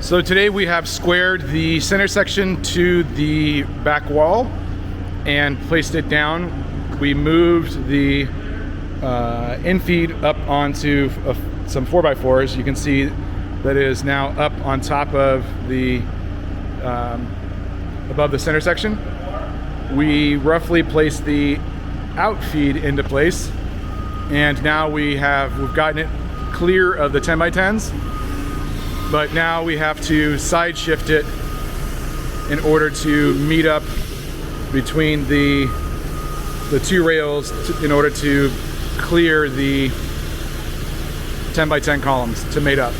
So today we have squared the center section to the back wall and placed it down. We moved the in-feed up onto some 4x4s. You can see that it is now up on top of the above the center section. We roughly placed the outfeed into place, and now we've gotten it clear of the 10x10s, but now we have to side shift it in order to meet up between the two rails in order to clear the 10x10 columns to mate up.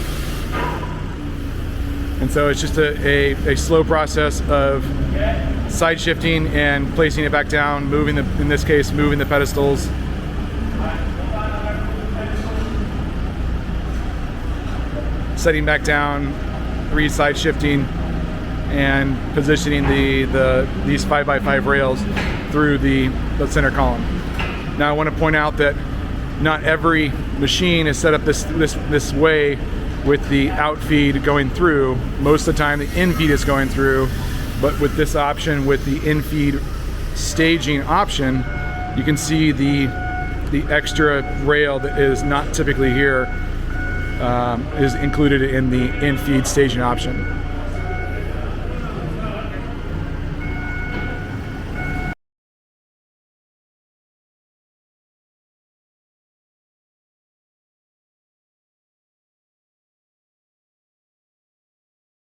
And so it's just a slow process of side shifting and placing it back down, in this case, moving the pedestals. Setting back down, re-side shifting, and positioning these 5x5 rails through the center column. Now I want to point out that not every machine is set up this way with the outfeed going through. Most of the time the infeed is going through, but with this option, with the infeed staging option, you can see the extra rail that is not typically here is included in the infeed staging option.